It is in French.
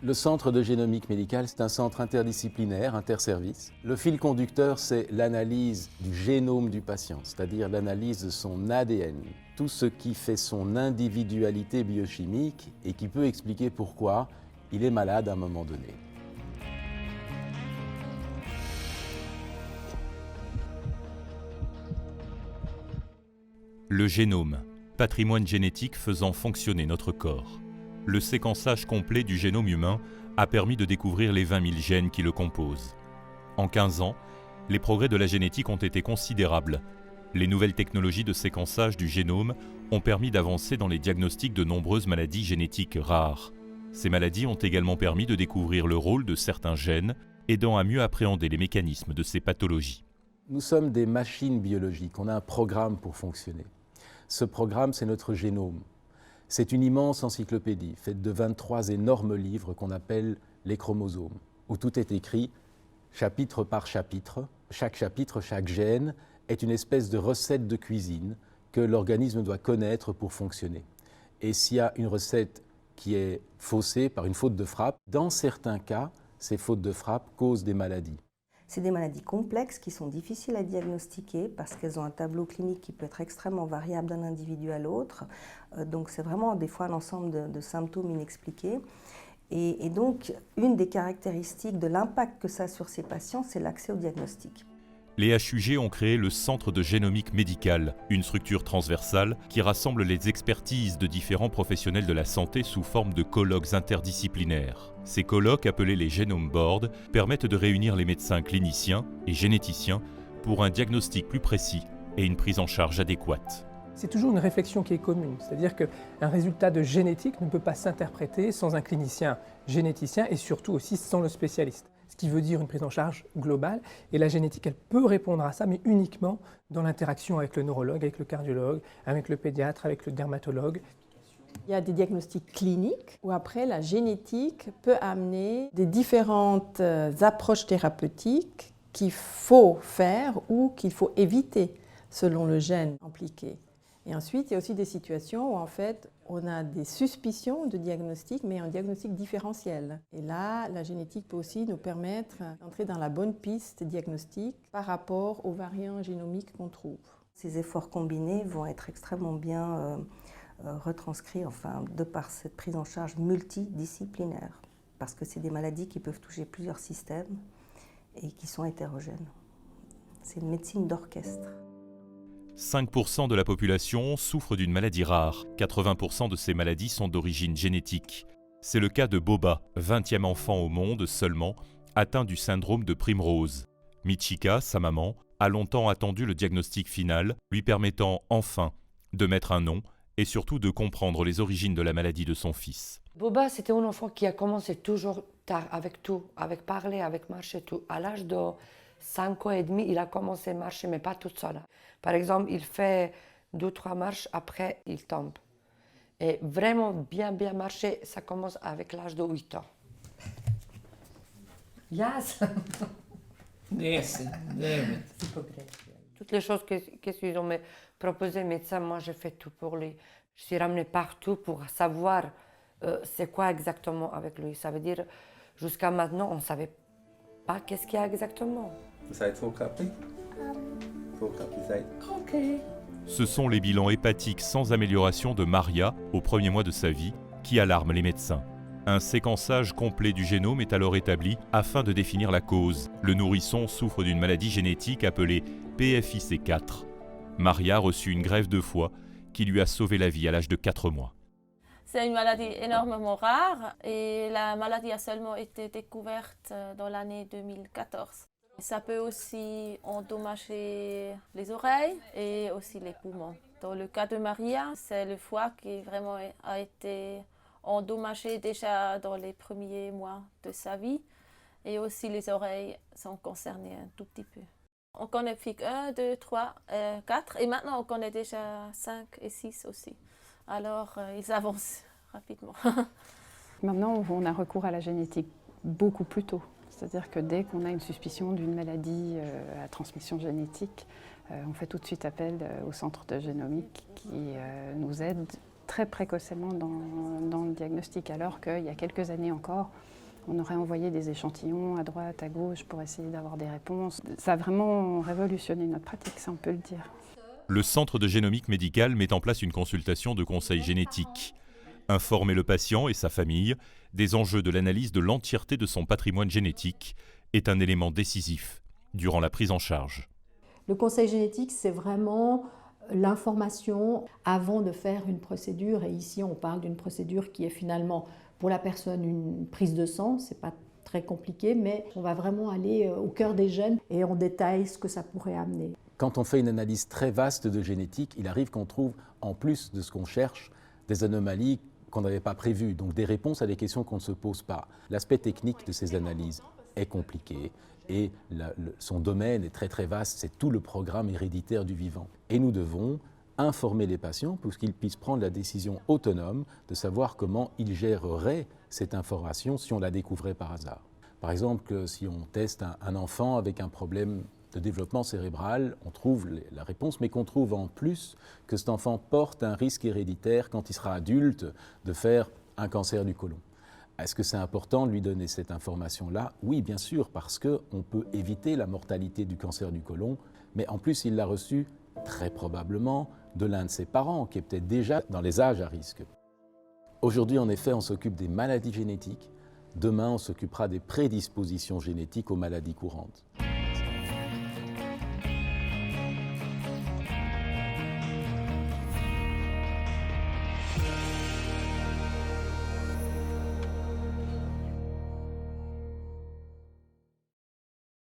Le centre de génomique médicale, c'est un centre interdisciplinaire, interservice. Le fil conducteur, c'est l'analyse du génome du patient, c'est-à-dire l'analyse de son ADN, tout ce qui fait son individualité biochimique et qui peut expliquer pourquoi il est malade à un moment donné. Le génome, patrimoine génétique faisant fonctionner notre corps. Le séquençage complet du génome humain a permis de découvrir les 20 000 gènes qui le composent. En 15 ans, les progrès de la génétique ont été considérables. Les nouvelles technologies de séquençage du génome ont permis d'avancer dans les diagnostics de nombreuses maladies génétiques rares. Ces maladies ont également permis de découvrir le rôle de certains gènes, aidant à mieux appréhender les mécanismes de ces pathologies. Nous sommes des machines biologiques, on a un programme pour fonctionner. Ce programme, c'est notre génome. C'est une immense encyclopédie faite de 23 énormes livres qu'on appelle les chromosomes, où tout est écrit chapitre par chapitre. Chaque chapitre, chaque gène est une espèce de recette de cuisine que l'organisme doit connaître pour fonctionner. Et s'il y a une recette qui est faussée par une faute de frappe, dans certains cas, ces fautes de frappe causent des maladies. C'est des maladies complexes qui sont difficiles à diagnostiquer parce qu'elles ont un tableau clinique qui peut être extrêmement variable d'un individu à l'autre. Donc c'est vraiment des fois un ensemble de symptômes inexpliqués. Et donc une des caractéristiques de l'impact que ça a sur ces patients, c'est l'accès au diagnostic. Les HUG ont créé le Centre de génomique médicale, une structure transversale qui rassemble les expertises de différents professionnels de la santé sous forme de colloques interdisciplinaires. Ces colloques, appelés les Genome Boards, permettent de réunir les médecins cliniciens et généticiens pour un diagnostic plus précis et une prise en charge adéquate. C'est toujours une réflexion qui est commune, c'est-à-dire qu'un résultat de génétique ne peut pas s'interpréter sans un clinicien généticien et surtout aussi sans le spécialiste. Ce qui veut dire une prise en charge globale. Et la génétique, elle peut répondre à ça, mais uniquement dans l'interaction avec le neurologue, avec le cardiologue, avec le pédiatre, avec le dermatologue. Il y a des diagnostics cliniques où après la génétique peut amener des différentes approches thérapeutiques qu'il faut faire ou qu'il faut éviter selon le gène impliqué. Et ensuite, il y a aussi des situations où en fait, on a des suspicions de diagnostic, mais un diagnostic différentiel. Et là, la génétique peut aussi nous permettre d'entrer dans la bonne piste diagnostique par rapport aux variants génomiques qu'on trouve. Ces efforts combinés vont être extrêmement bien retranscrits, de par cette prise en charge multidisciplinaire, parce que c'est des maladies qui peuvent toucher plusieurs systèmes et qui sont hétérogènes. C'est une médecine d'orchestre. 5% de la population souffre d'une maladie rare. 80% de ces maladies sont d'origine génétique. C'est le cas de Boba, 20e enfant au monde seulement, atteint du syndrome de Primrose. Michika, sa maman, a longtemps attendu le diagnostic final, lui permettant enfin de mettre un nom et surtout de comprendre les origines de la maladie de son fils. Boba, c'était un enfant qui a commencé toujours tard avec tout, avec parler, avec marcher, tout. À l'âge de 5 ans et demi, il a commencé à marcher, mais pas tout seul. Par exemple, il fait 2-3 marches, après il tombe. Et vraiment bien marcher, ça commence avec l'âge de 8 ans. Yes. Yes, David. Toutes les choses qu'ils ont proposées, médecin, moi j'ai fait tout pour lui. Je suis ramenée partout pour savoir c'est quoi exactement avec lui. Ça veut dire, jusqu'à maintenant, on ne savait pas qu'est-ce qu'il y a exactement. Ce sont les bilans hépatiques sans amélioration de Maria, au premier mois de sa vie, qui alarment les médecins. Un séquençage complet du génome est alors établi afin de définir la cause. Le nourrisson souffre d'une maladie génétique appelée PFIC4. Maria reçut une greffe de foie qui lui a sauvé la vie à l'âge de 4 mois. C'est une maladie énormément rare et la maladie a seulement été découverte dans l'année 2014. Ça peut aussi endommager les oreilles et aussi les poumons. Dans le cas de Maria, c'est le foie qui vraiment a été endommagé déjà dans les premiers mois de sa vie et aussi les oreilles sont concernées un tout petit peu. On connaît FIC 1, 2, 3, 4 et maintenant on connaît déjà 5 et 6 aussi. Alors ils avancent rapidement. Maintenant on a recours à la génétique beaucoup plus tôt. C'est-à-dire que dès qu'on a une suspicion d'une maladie à transmission génétique, on fait tout de suite appel au centre de génomique qui nous aide très précocement dans le diagnostic, alors qu'il y a quelques années encore, on aurait envoyé des échantillons à droite, à gauche pour essayer d'avoir des réponses. Ça a vraiment révolutionné notre pratique, ça on peut le dire. Le Centre de génomique médicale met en place une consultation de conseil génétique. Informer le patient et sa famille des enjeux de l'analyse de l'entièreté de son patrimoine génétique est un élément décisif durant la prise en charge. Le conseil génétique, c'est vraiment l'information avant de faire une procédure. Et ici, on parle d'une procédure qui est finalement, pour la personne, une prise de sang. Ce n'est pas très compliqué, mais on va vraiment aller au cœur des gènes et on détaille ce que ça pourrait amener. Quand on fait une analyse très vaste de génétique, il arrive qu'on trouve, en plus de ce qu'on cherche, des anomalies qu'on n'avait pas prévues, donc des réponses à des questions qu'on ne se pose pas. L'aspect technique de ces analyses est compliqué et son domaine est très très vaste, c'est tout le programme héréditaire du vivant. Et nous devons informer les patients pour qu'ils puissent prendre la décision autonome de savoir comment ils géreraient cette information si on la découvrait par hasard. Par exemple, si on teste un enfant avec un problème de développement cérébral, on trouve la réponse, mais qu'on trouve en plus que cet enfant porte un risque héréditaire quand il sera adulte de faire un cancer du côlon. Est-ce que c'est important de lui donner cette information-là? Oui, bien sûr, parce qu'on peut éviter la mortalité du cancer du côlon, mais en plus, il l'a reçu très probablement de l'un de ses parents, qui est peut-être déjà dans les âges à risque. Aujourd'hui, en effet, on s'occupe des maladies génétiques. Demain, on s'occupera des prédispositions génétiques aux maladies courantes.